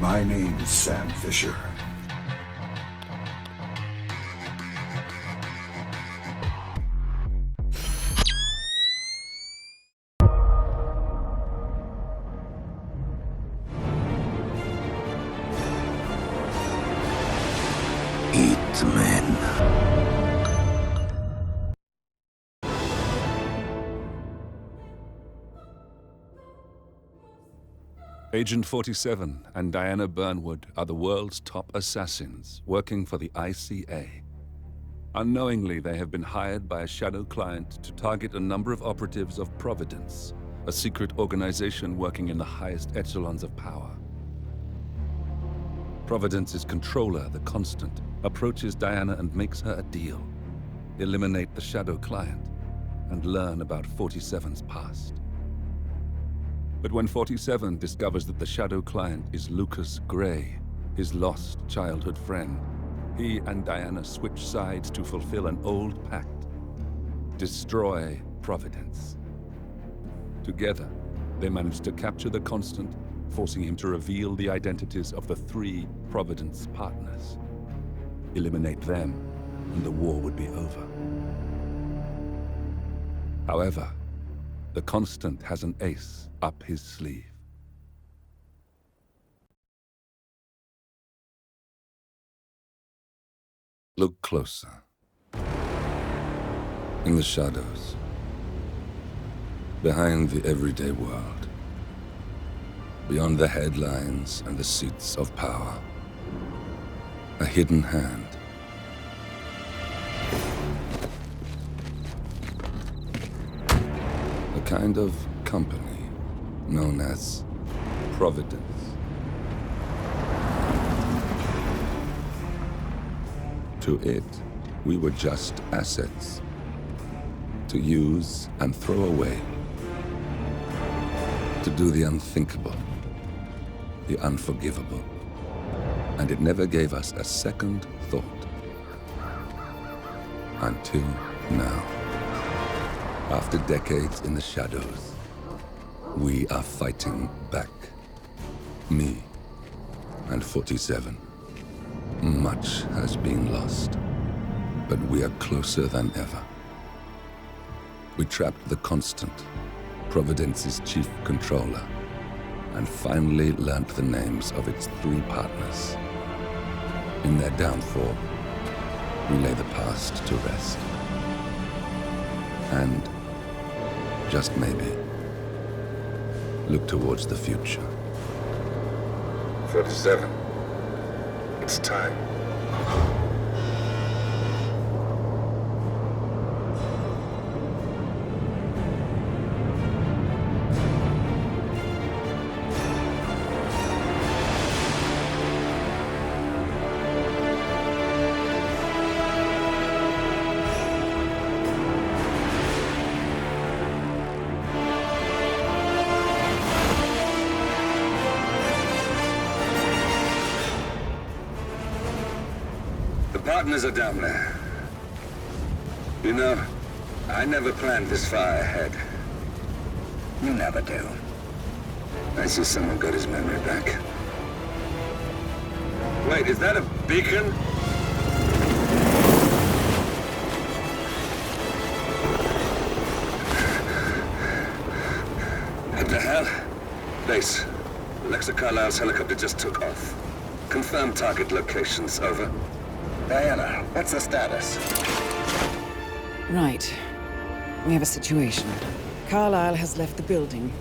My name's Sam Fisher. HITMAN. Agent 47 and Diana Burnwood are the world's top assassins working for the ICA. Unknowingly, they have been hired by a shadow client to target a number of operatives of Providence, a secret organization working in the highest echelons of power. Providence's controller, the Constant, approaches Diana and makes her a deal. Eliminate the shadow client and learn about 47's past. But when 47 discovers that the shadow client is Lucas Gray, his lost childhood friend, he and Diana switch sides to fulfill an old pact: destroy Providence. Together, they manage to capture the Constant, forcing him to reveal the identities of the 3 Providence partners. Eliminate them, and the war would be over. However, the Constant has an ace up his sleeve. Look closer. In the shadows, behind the everyday world, beyond the headlines and the seats of power, a hidden hand. A kind of company known as Providence. To it, we were just assets to use and throw away, to do the unthinkable, the unforgivable, and it never gave us a second thought. Until now. After decades in the shadows, we are fighting back. Me and 47. Much has been lost, but we are closer than ever. We trapped the Constant, Providence's chief controller, and finally learnt the names of its 3 partners. In their downfall, we lay the past to rest. And, just maybe, look towards the future. 47. It's time. Partners are down there. You know, I never planned this far ahead. You never do. I see someone got his memory back. Wait, is that a beacon? What the hell? Base. Alexa Carlisle's helicopter just took off. Confirm target locations, over. Diana, what's the status? Right. We have a situation. Carlisle has left the building.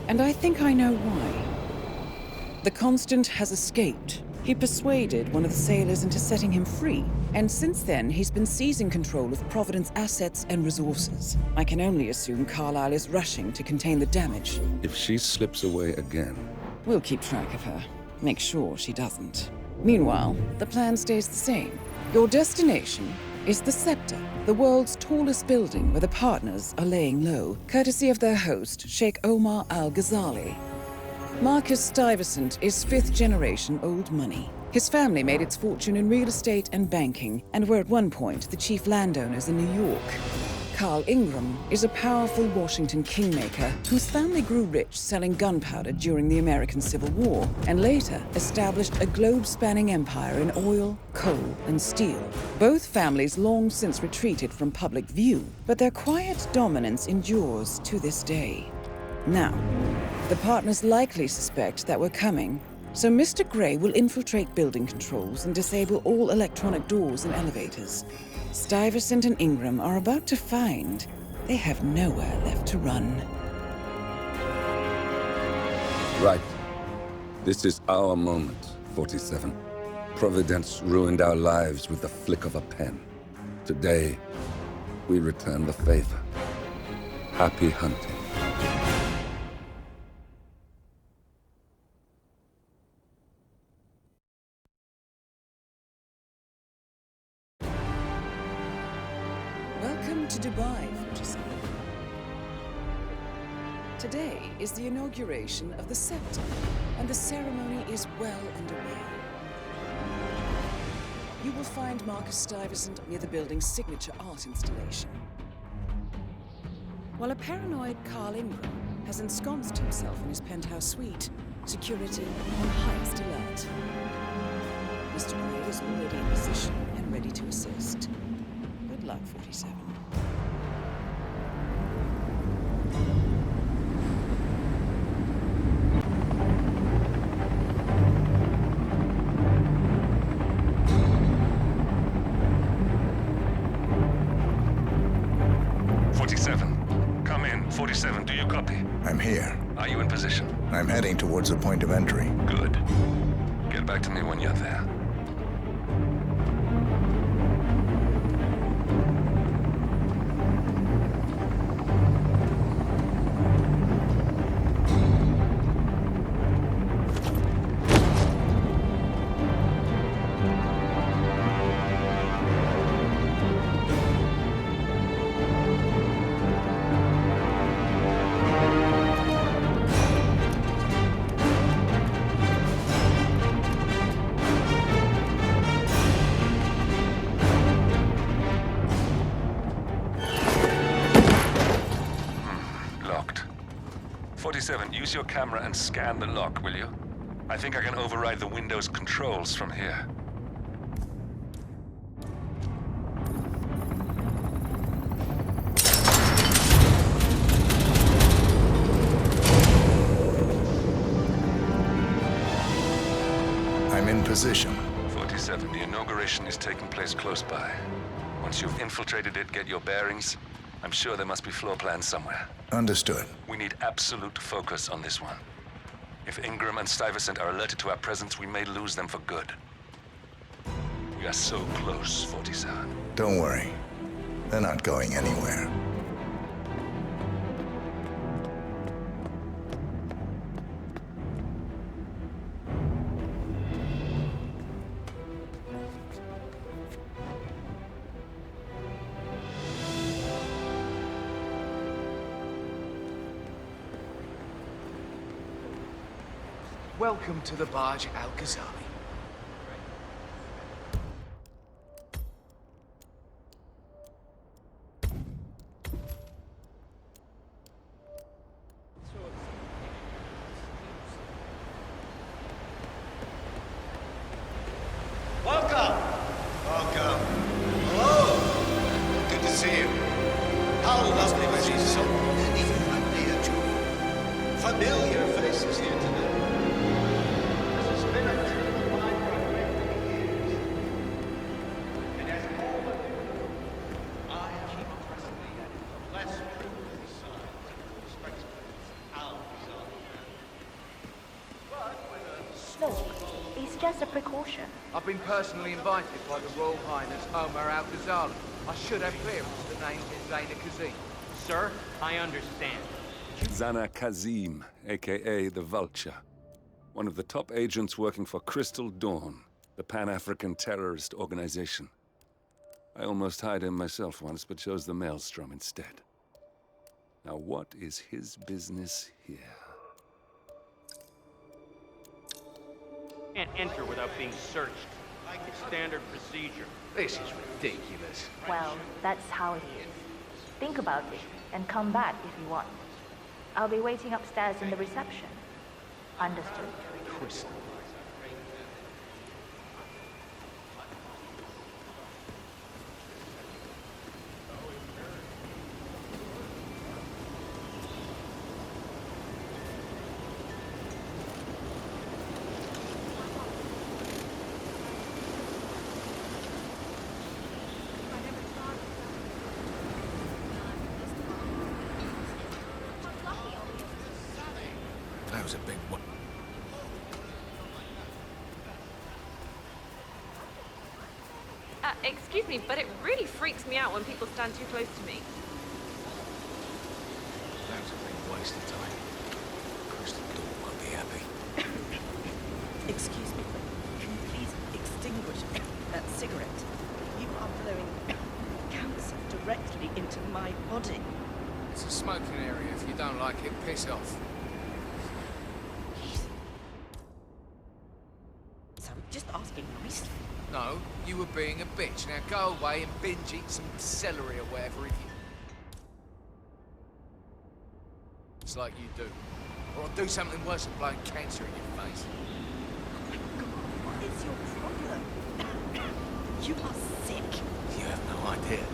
And I think I know why. The Constant has escaped. He persuaded one of the sailors into setting him free. And since then, he's been seizing control of Providence assets and resources. I can only assume Carlisle is rushing to contain the damage. If she slips away again, We'll keep track of her. Make sure she doesn't. Meanwhile, the plan stays the same. Your destination is the Scepter, the world's tallest building where the partners are laying low, courtesy of their host, Sheikh Omar Al-Ghazali. Marcus Stuyvesant is 5th-generation old money. His family made its fortune in real estate and banking, and were at one point the chief landowners in New York. Carl Ingram is a powerful Washington kingmaker whose family grew rich selling gunpowder during the American Civil War and later established a globe-spanning empire in oil, coal, and steel. Both families long since retreated from public view, but their quiet dominance endures to this day. Now, the partners likely suspect that we're coming, so Mr. Gray will infiltrate building controls and disable all electronic doors and elevators. Stuyvesant and Ingram are about to find they have nowhere left to run. Right. This is our moment, 47. Providence ruined our lives with the flick of a pen. Today, we return the favor. Happy hunting. Welcome to Dubai, 47. Today is the inauguration of the scepter, and the ceremony is well underway. You will find Marcus Stuyvesant near the building's signature art installation, while a paranoid Carl Ingram has ensconced himself in his penthouse suite, security on highest alert. Mr. Gray is already in position and ready to assist. Good luck, 47. Come in. 47, do you copy? I'm here. Are you in position? I'm heading towards the point of entry. Good. Get back to me when you're there. Use your camera and scan the lock, will you? I think I can override the Windows controls from here. I'm in position. 47, the inauguration is taking place close by. Once you've infiltrated it, get your bearings. I'm sure there must be floor plans somewhere. Understood. We need absolute focus on this one. If Ingram and Stuyvesant are alerted to our presence, we may lose them for good. We are so close, 47. Don't worry. They're not going anywhere. Welcome to the barge Al-Ghazali. Welcome! Welcome. Hello! Good to see you. How lovely to see so many familiar faces here today. This has been a dream of mine for many years. And as all of you, I am personally and less privileged son of respectable Al-Ghazali. But with a Look, it's just a precaution. I've been personally invited by the Royal Highness Omar Al-Ghazali. I should have clearance to name Zaina Kazim. Sir, I understand. Zana Kazim, aka the Vulture. One of the top agents working for Crystal Dawn, the Pan-African terrorist organization. I almost hired him myself once, but chose the Maelstrom instead. Now what is his business here? Can't enter without being searched. It's standard procedure. This is ridiculous. Well, that's how it is. Think about it and come back if you want. I'll be waiting upstairs in the reception. Understood. Crystal. That was a big one. Excuse me, but it really freaks me out when people stand too close to me. That was a big waste of time. Crystal Dawn won't be happy. Excuse me, can you please extinguish that cigarette? You are blowing cancer directly into my body. It's a smoking area. If you don't like it, piss off. So I'm just asking nicely. No, you were being a bitch. Now go away and binge eat some celery or whatever if you... It's like you do. Or I'll do something worse than blowing cancer in your face. What is your problem? You are sick. You have no idea.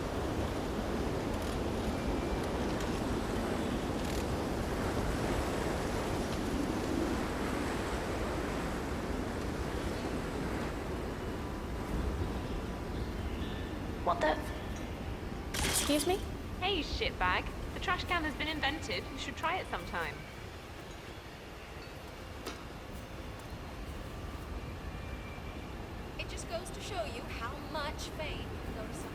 What the? Excuse me? Hey, shitbag. The trash can has been invented. You should try it sometime. It just goes to show you how much fame goes to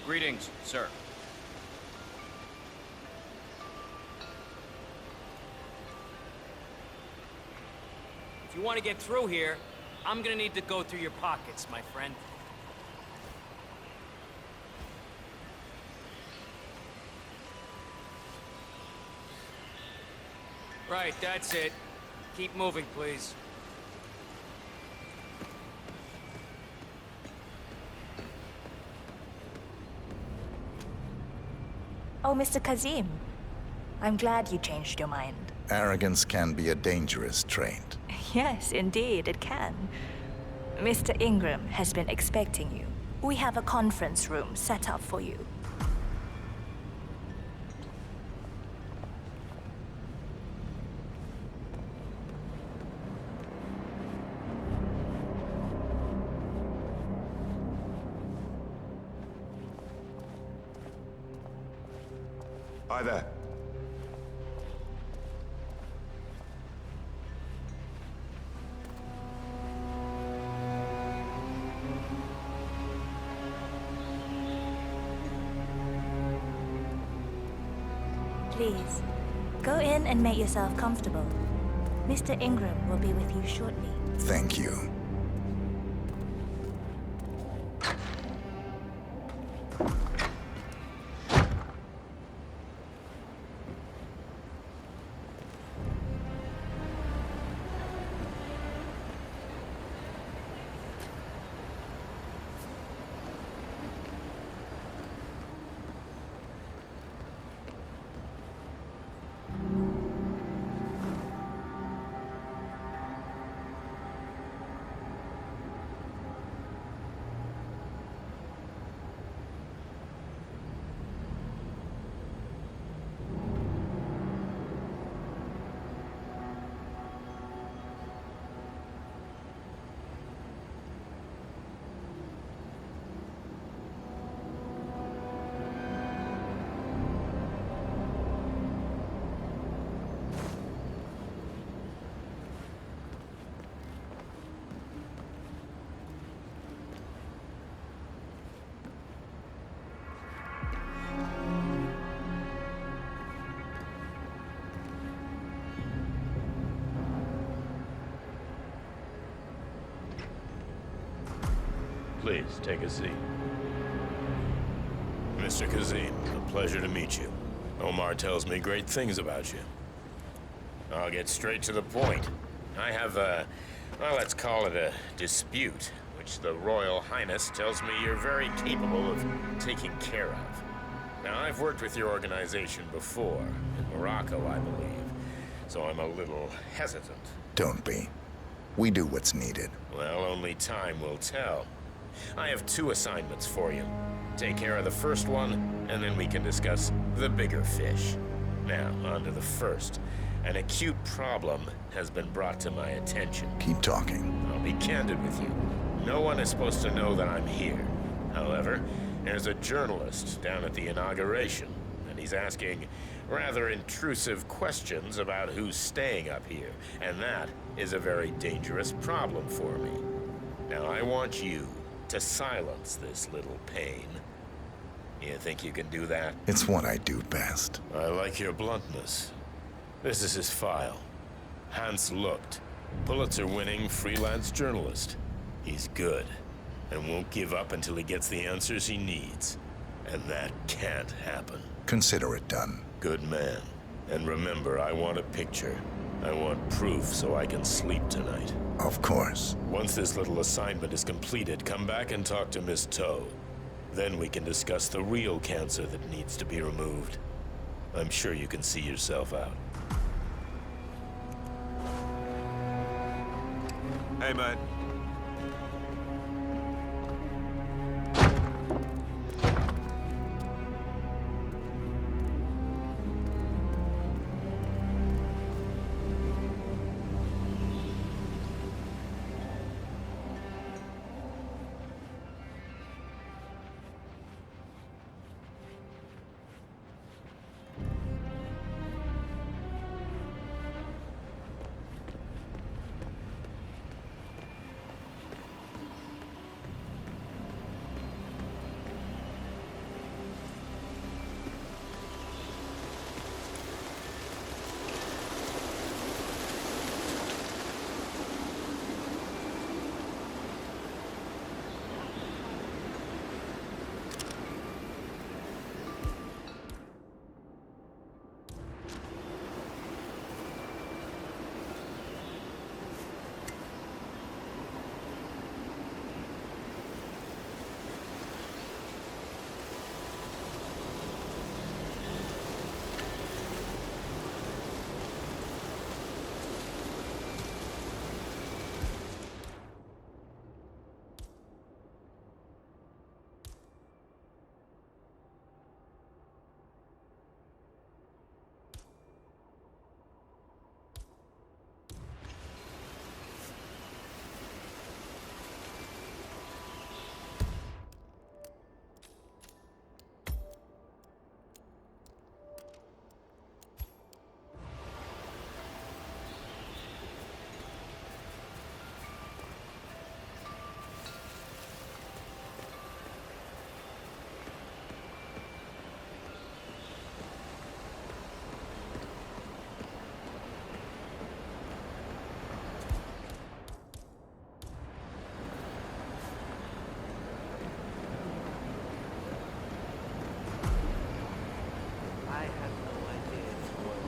Greetings, sir. If you want to get through here, I'm gonna need to go through your pockets, my friend. Right, that's it. Keep moving, please. Oh, Mr. Kazim. I'm glad you changed your mind. Arrogance can be a dangerous trait. Yes, indeed, it can. Mr. Ingram has been expecting you. We have a conference room set up for you. Hi there. Please, go in and make yourself comfortable. Mr. Ingram will be with you shortly. Thank you. Please, take a seat. Mr. Kazim, a pleasure to meet you. Omar tells me great things about you. I'll get straight to the point. I have a, well, let's call it a dispute, which the Royal Highness tells me you're very capable of taking care of. Now, I've worked with your organization before, in Morocco, I believe, so I'm a little hesitant. Don't be. We do what's needed. Well, only time will tell. I have 2 assignments for you. Take care of the first one, and then we can discuss the bigger fish. Now, on to the first. An acute problem has been brought to my attention. Keep talking. I'll be candid with you. No one is supposed to know that I'm here. However, there's a journalist down at the inauguration, and he's asking rather intrusive questions about who's staying up here, and that is a very dangerous problem for me. Now, I want you to silence this little pain. You think you can do that? It's what I do best. I like your bluntness. This is his file. Hans Lucht, Pulitzer-winning freelance journalist. He's good, and won't give up until he gets the answers he needs. And that can't happen. Consider it done. Good man. And remember, I want a picture. I want proof so I can sleep tonight. Of course. Once this little assignment is completed, come back and talk to Miss Toe. Then we can discuss the real cancer that needs to be removed. I'm sure you can see yourself out. Hey, man.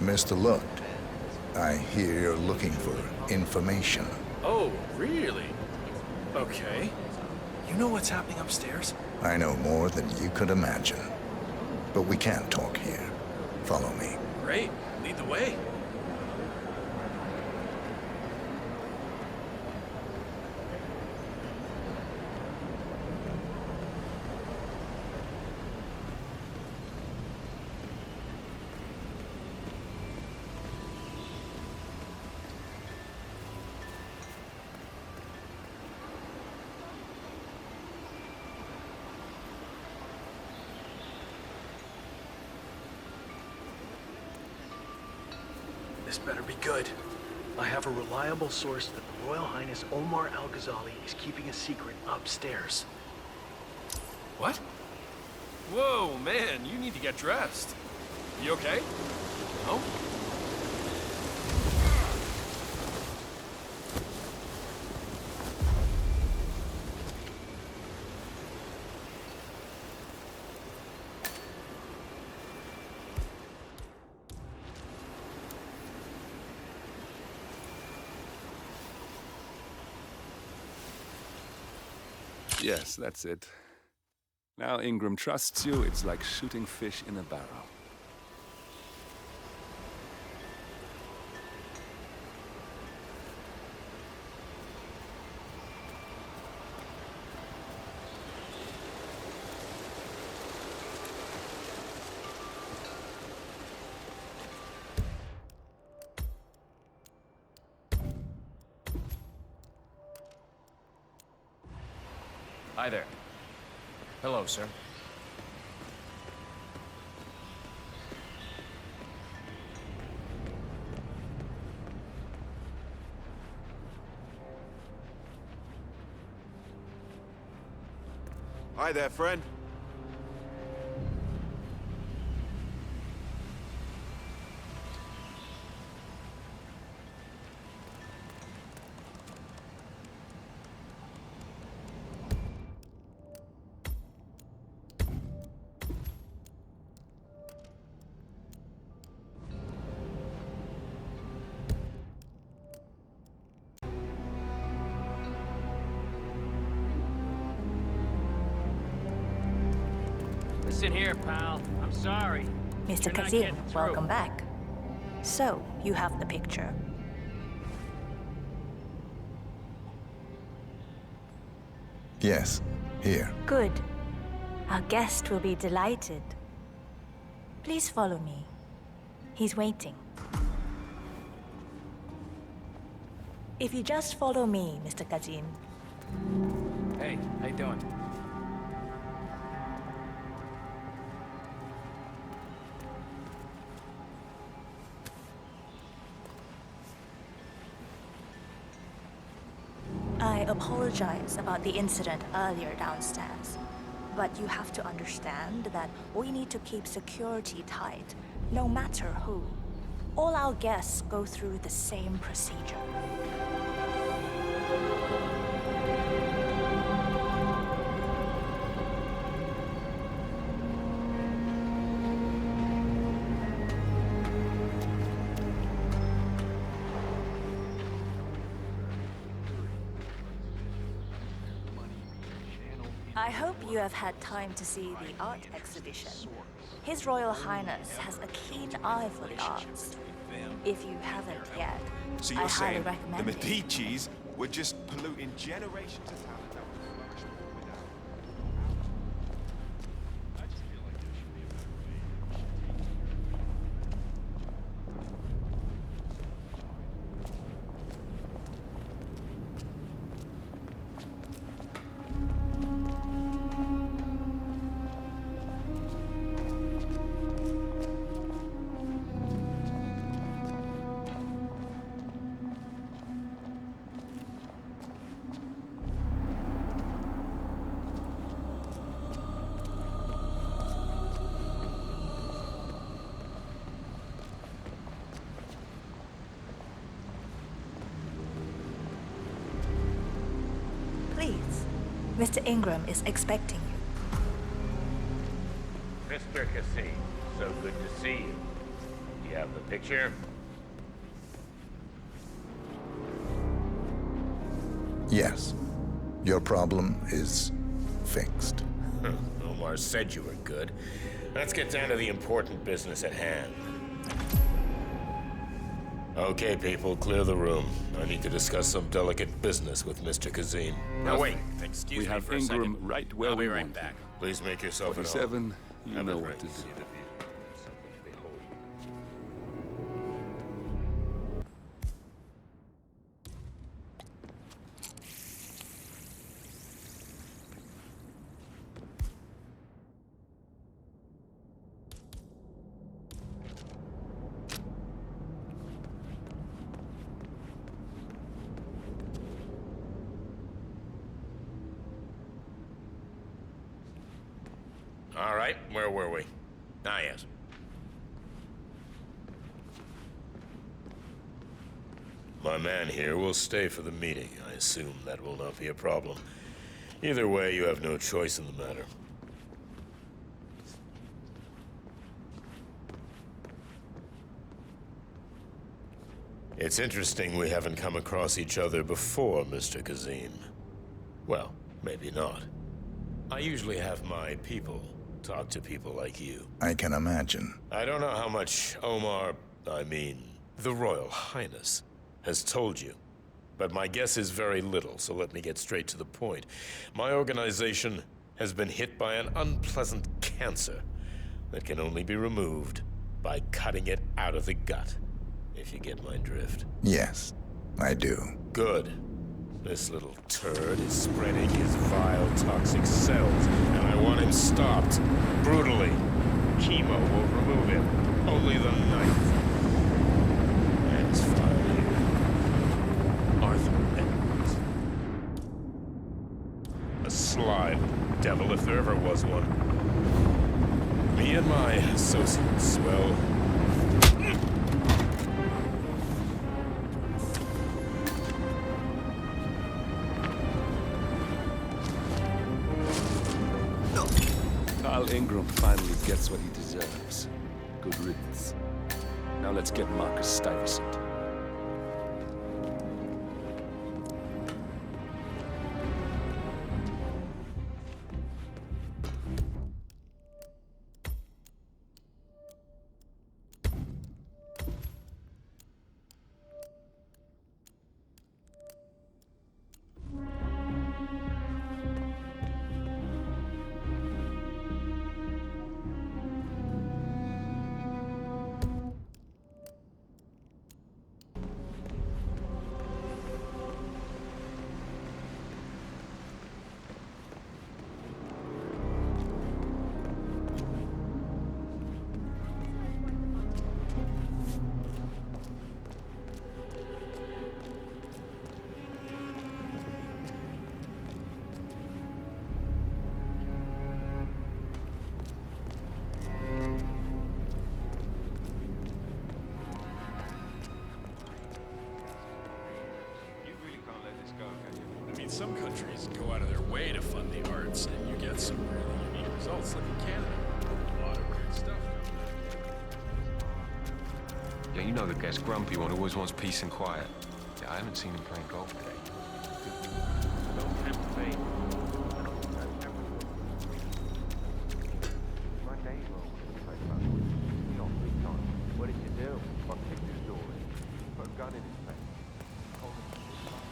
Mr. Lucht, I hear you're looking for information. Oh, really? Okay. You know what's happening upstairs? I know more than you could imagine. But we can't talk here. Follow me. Great. Lead the way. This better be good. I have a reliable source that the Royal Highness Omar Al-Ghazali is keeping a secret upstairs. What? Whoa, man, you need to get dressed. You okay? No? Yes, that's it. Now Ingram trusts you, it's like shooting fish in a barrel. Hi there. Hello, sir. Hi there, friend. Listen here, pal. I'm sorry. Mr. You're not Kazim, getting through. welcome back. So, you have the picture. Yes, here. Good. Our guest will be delighted. Please follow me. He's waiting. If you just follow me, Mr. Kazim. Hey, how you doing? I apologize about the incident earlier downstairs, but you have to understand that we need to keep security tight, no matter who. All our guests go through the same procedure. I hope you have had time to see the art exhibition. His Royal Highness has a keen eye for the arts. If you haven't yet, So I you're highly saying the recommend it. Medicis were just polluting generations of talent that would flourish without... I just feel like there should be a better way. Please, Mr. Ingram is expecting you. Mr. Kazim, so good to see you. Do you have the picture? Yes. Your problem is fixed. Omar said you were good. Let's get down to the important business at hand. Okay, people, clear the room. I need to discuss some delicate business with Mr. Kazim. No, wait. Excuse We me have for a Ingram second. right where I'll be we right want back. him. Please make yourself at home. 47, you Have know a what to drink. do. All right, where were we? Ah, yes. My man here will stay for the meeting. I assume that will not be a problem. Either way, you have no choice in the matter. It's interesting we haven't come across each other before, Mr. Kazim. Well, Maybe not. I usually have my people talk to people like you. I can imagine. I don't know how much the Royal Highness, has told you. But my guess is very little, so let me get straight to the point. My organization has been hit by an unpleasant cancer that can only be removed by cutting it out of the gut, if you get my drift. Yes, I do. Good. This little turd is spreading his vile, toxic cells, and I want him stopped. Brutally. Chemo won't remove him. Only the knife. And his file here. Arthur Edwards. A sly devil, if there ever was one. Me and my associates, well... Carl Ingram finally gets what he deserves. Good riddance. Now let's get Marcus Stuyvesant. Some countries go out of their way to fund the arts, and you get some really unique results, like in Canada. A lot of weird stuff. Yeah, you know the guy's grumpy one who always wants peace and quiet. Yeah, I haven't seen him playing golf today. Don't tempt fate. My neighbor was like, what did you do? I picked his door in. Put a gun in his face. Told him to be fine.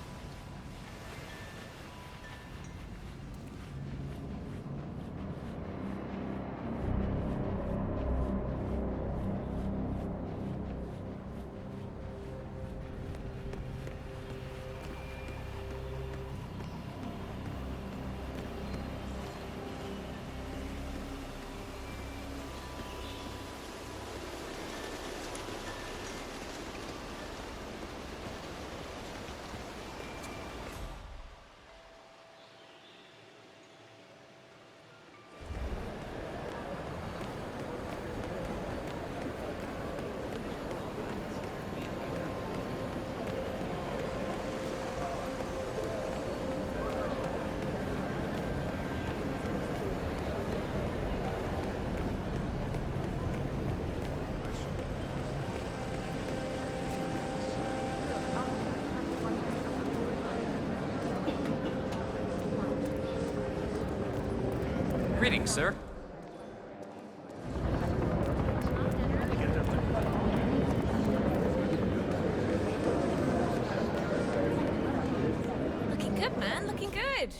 Greetings, sir. Looking good, man. Looking good.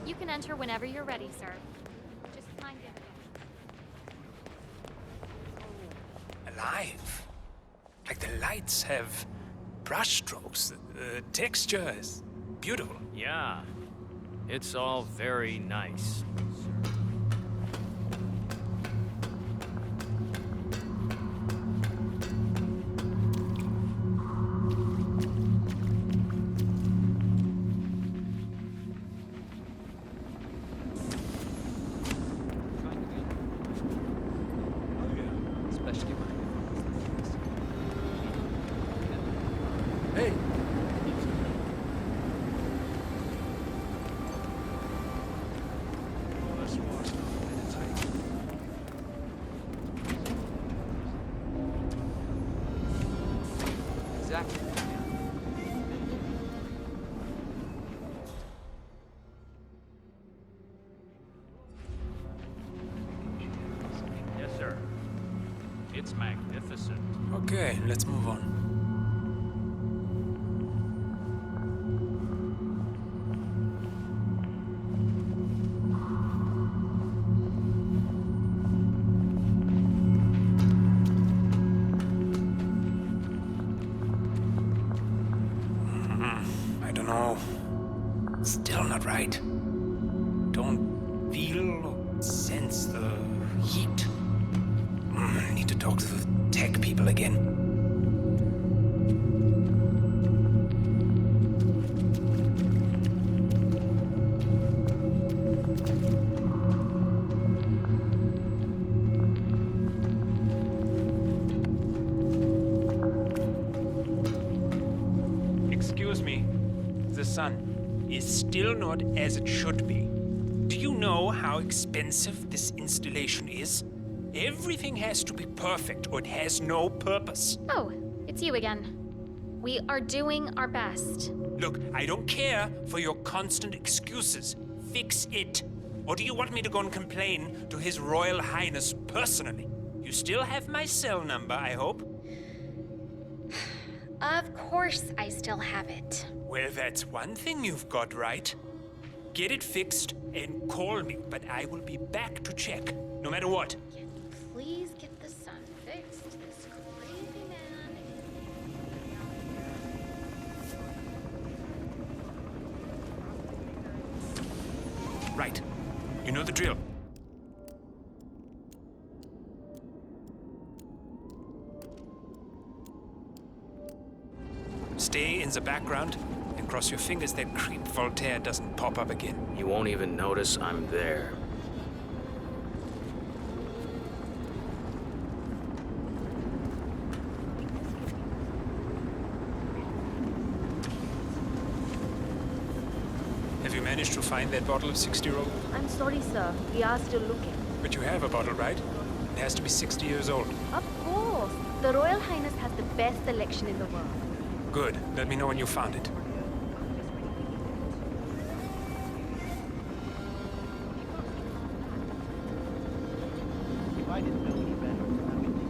You can enter whenever you're ready, sir. Just find it. Alive. Like the lights have brushstrokes, textures. Beautiful. Yeah. It's all very nice. It's magnificent. Okay, let's move on. I don't know. Still not right. Don't feel or sense the heat. Need to talk to the tech people again. Excuse me. The sun is still not as it should be. Do you know how expensive this installation is? Everything has to be perfect or it has no purpose. Oh, it's you again. We are doing our best. Look, I don't care for your constant excuses. Fix it. Or do you want me to go and complain to His Royal Highness personally? You still have my cell number, I hope? Of course I still have it. Well, that's one thing you've got right. Get it fixed and call me, but I will be back to check, no matter what. Please get the sun fixed, this crazy man. Right. You know the drill. Stay in the background and cross your fingers that creep Voltaire doesn't pop up again. You won't even notice I'm there. Have you managed to find that bottle of 60-year-old? I'm sorry, sir. We are still looking. But you have a bottle, right? It has to be 60 years old. Of course. The Royal Highness has the best selection in the world. Good. Let me know when you found it. If I didn't know any better, I would think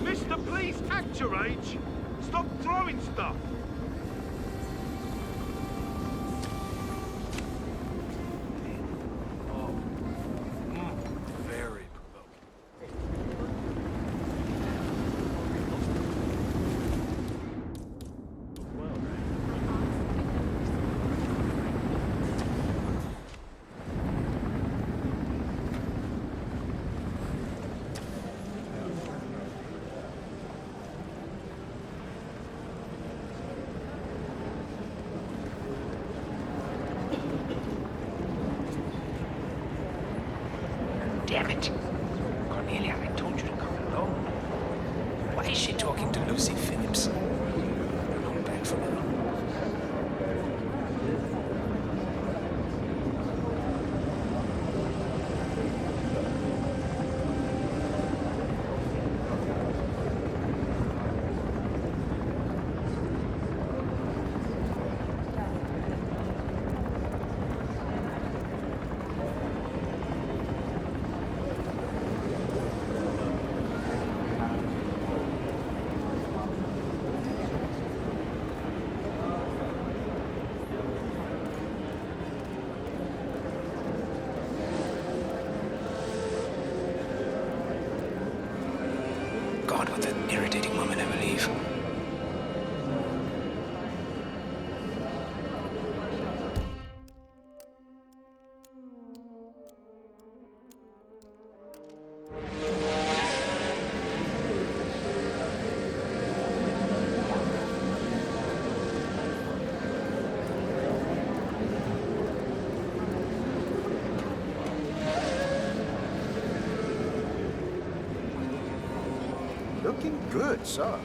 Mister, please act your age. Stop throwing stuff. Very Damn it. Cornelia, I told you to come alone. Why is she talking to Lucy Phillips? I'm going back for now. God, what an irritating woman, I believe. Looking good, sir.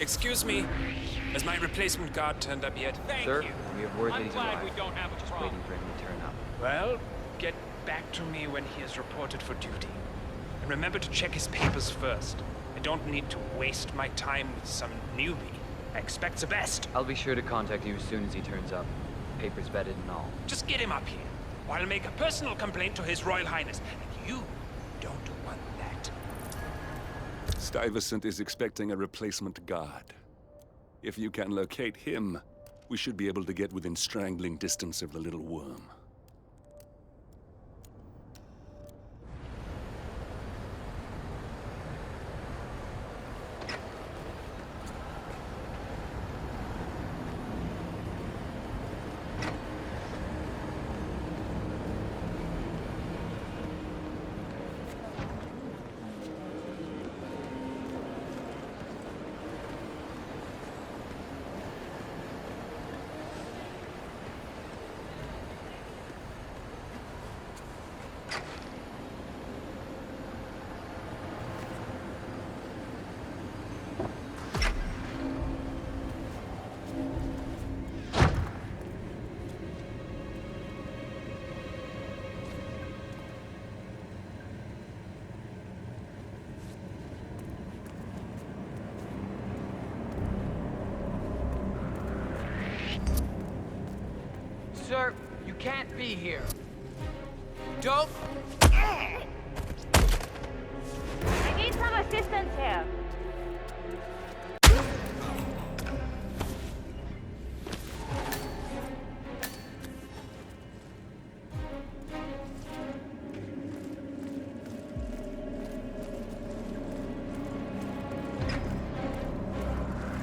Excuse me. Has my replacement guard turned up yet? Thank Sir, you. we have word that I'm he's glad arrived. we don't have a Just problem. waiting for him to turn up. Well, get back to me when he is reported for duty. And remember to check his papers first. I don't need to waste my time with some newbie. I expect the best. I'll be sure to contact you as soon as he turns up. Papers vetted and all. Just get him up here, or I'll make a personal complaint to His Royal Highness. And you don't want that. Stuyvesant is expecting a replacement guard. If you can locate him, we should be able to get within strangling distance of the little worm. Sir, you can't be here. Don't. I need some assistance here.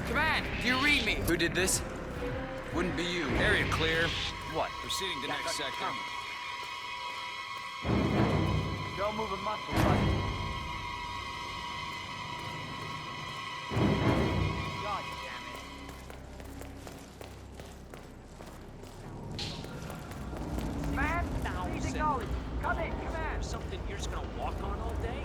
Command, do you read me? Who did this? Wouldn't be you. Area clear. What? Proceeding to next sector. Don't move a muscle, buddy. God damn it. Man, easy going. Come in, command. Something you're just gonna walk on all day?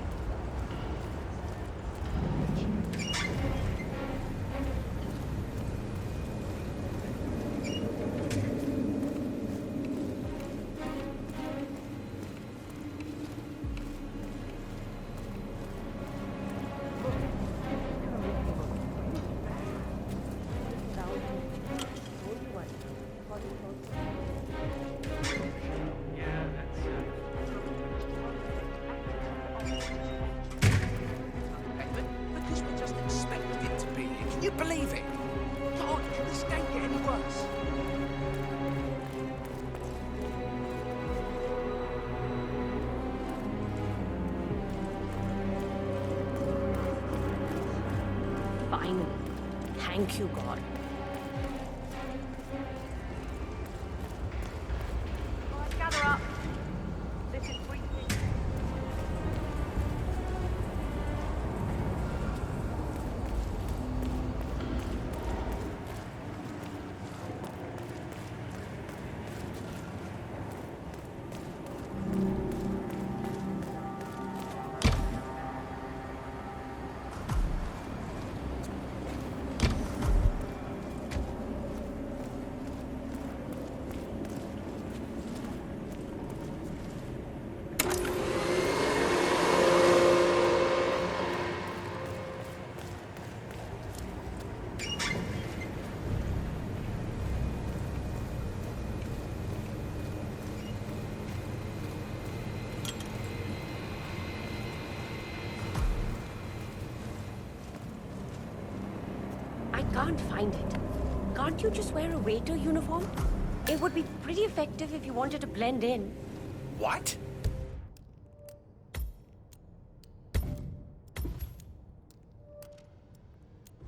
But this was just expected it to be. Can you believe it? God, this can't get any worse. Finally. Thank you, God. Let's gather up. This is briefing. I can't find it. Can't you just wear a waiter uniform? It would be pretty effective if you wanted to blend in. What?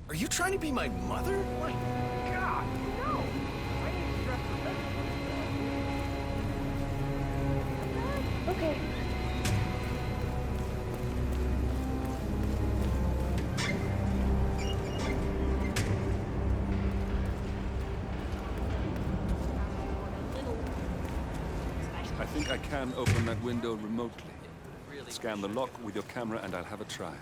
Are you trying to be my mother? My God, no. Okay. I think I can open that window remotely. Scan the lock with your camera and I'll have a try.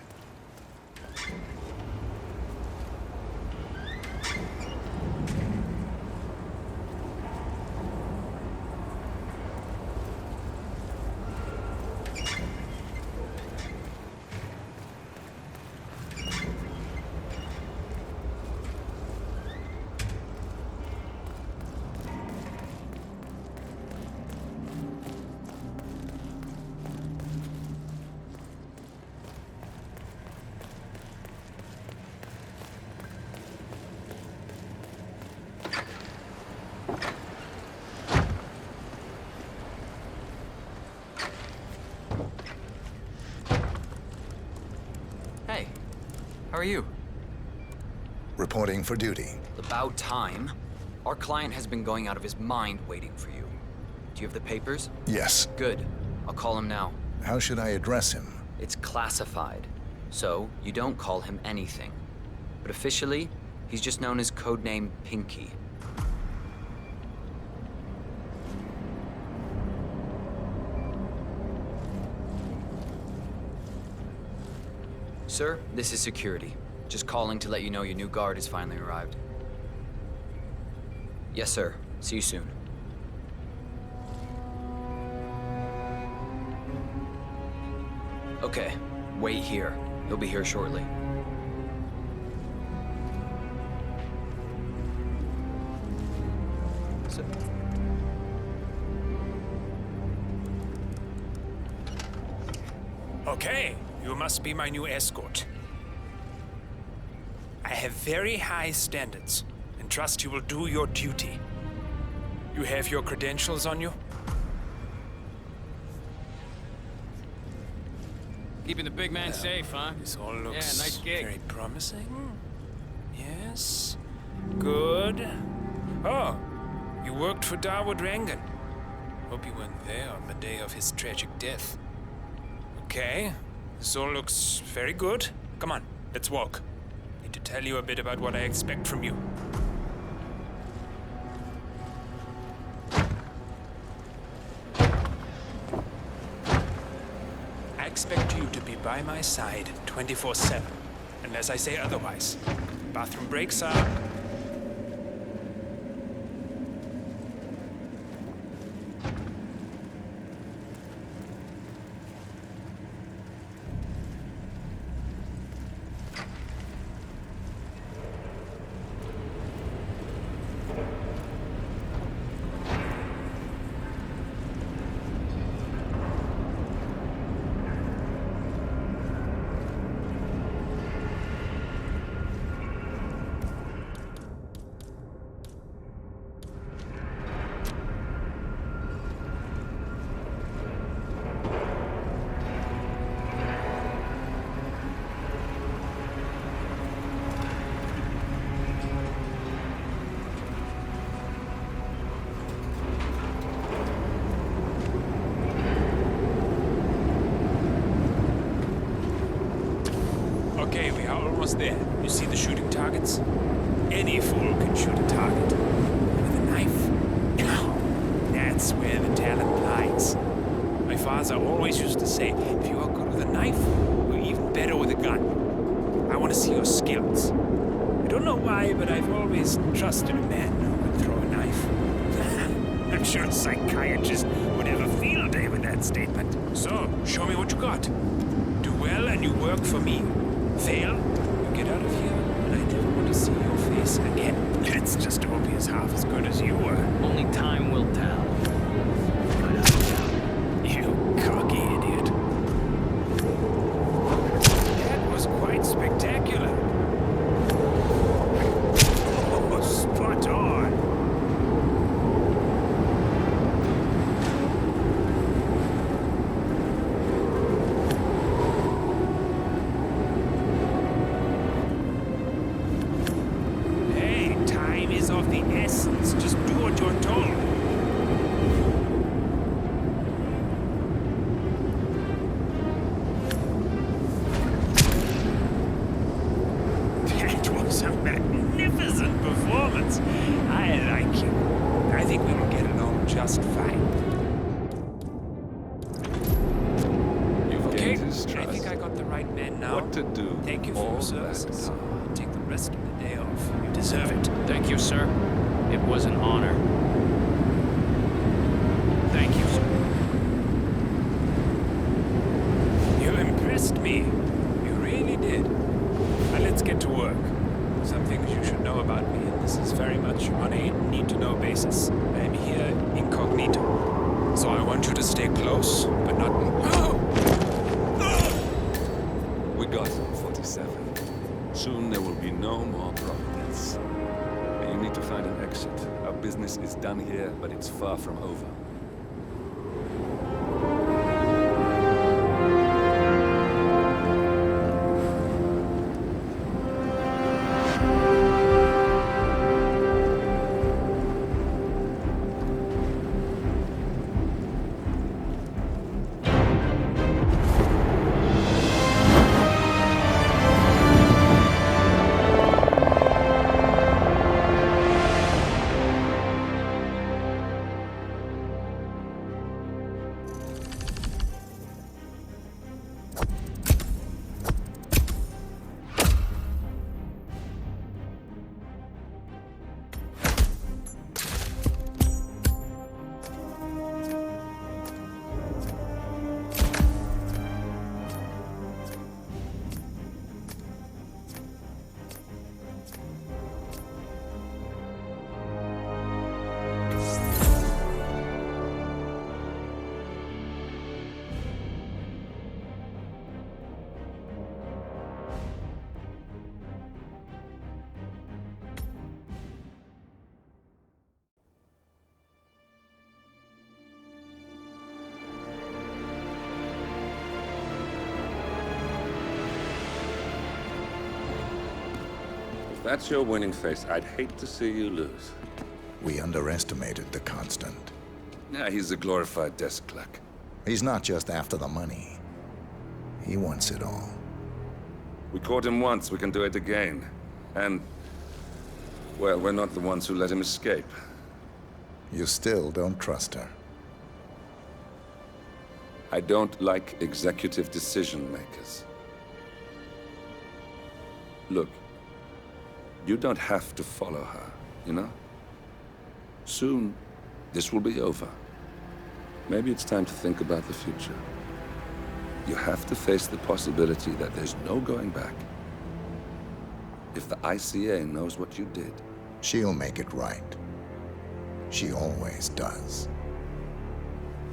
are you? Reporting for duty. About time. Our client has been going out of his mind waiting for you. Do you have the papers? Yes. Good. I'll call him now. How should I address him? It's classified, so you don't call him anything. But officially, he's just known as codename Pinky. Sir, this is security. Just calling to let you know your new guard has finally arrived. Yes, sir. See you soon. Okay, wait here. He'll be here shortly. Okay, you must be my new escort. I have very high standards, and trust you will do your duty. You have your credentials on you? Keeping the big man safe, huh? This all looks nice gig. very promising. Yes. Good. Oh, you worked for Dawood Rangan. Hope you weren't there on the day of his tragic death. Okay, this all looks very good. Come on, let's walk. Need to tell you a bit about what I expect from you. I expect you to be by my side 24/7, unless I say otherwise. Bathroom breaks are... Okay, we are almost there. You see the shooting targets? Any fool can shoot a target. With a knife? Now, that's where the talent lies. My father always used to say, if you are good with a knife, you're even better with a gun. I want to see your skills. I don't know why, but I've always trusted a man who could throw a knife. I'm sure a psychiatrist would have a field day with that statement. So, show me what you got. Do well and you work for me. Fail, you get out of here, and I never want to see your face again. Let's just hope he is half as good as you were. Only time will tell. You cocky idiot. That was quite spectacular. Oh, spot on. Of the essence. Just do what you're told. That was a magnificent performance. I like you. I think we will get along just fine. You've Okay, gained his trust. I think I got the right man now. What to do? Thank you for all your that services. time. Take the rest of the day off. You deserve it. Thank you, sir. It was an honor. Thank you, sir. You impressed me. You really did. Now let's get to work. Some things you should know about me, and this is very much on a need-to-know basis. I am here incognito. So I want you to stay close, but not... We got him, 47. Soon there will be no more problems. You need to find an exit. Our business is done here, but it's far from over. If that's your winning face, I'd hate to see you lose. We underestimated the Constant. Yeah, he's a glorified desk clerk. He's not just after the money. He wants it all. We caught him once, we can do it again. And, well, we're not the ones who let him escape. You still don't trust her. I don't like executive decision makers. Look, you don't have to follow her, you know? Soon, this will be over. Maybe it's time to think about the future. You have to face the possibility that there's no going back. If the ICA knows what you did, she'll make it right. She always does.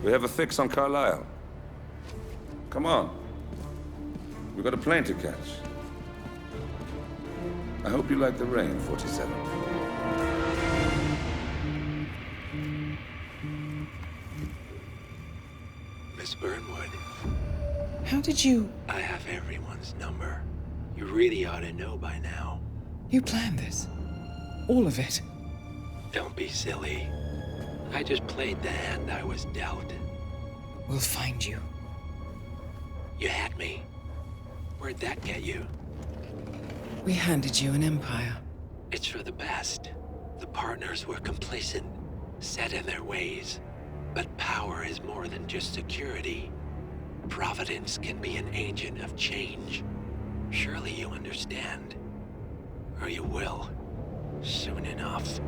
We have a fix on Carlisle. Come on. We've got a plane to catch. I hope you like the rain, 47. Miss Burnwood. How did you... I have everyone's number. You really ought to know by now. You planned this? All of it? Don't be silly. I just played the hand I was dealt. We'll find you. You had me. Where'd that get you? We handed you an empire. It's for the best. The partners were complacent, set in their ways. But power is more than just security. Providence can be an agent of change. Surely you understand. Or you will. Soon enough.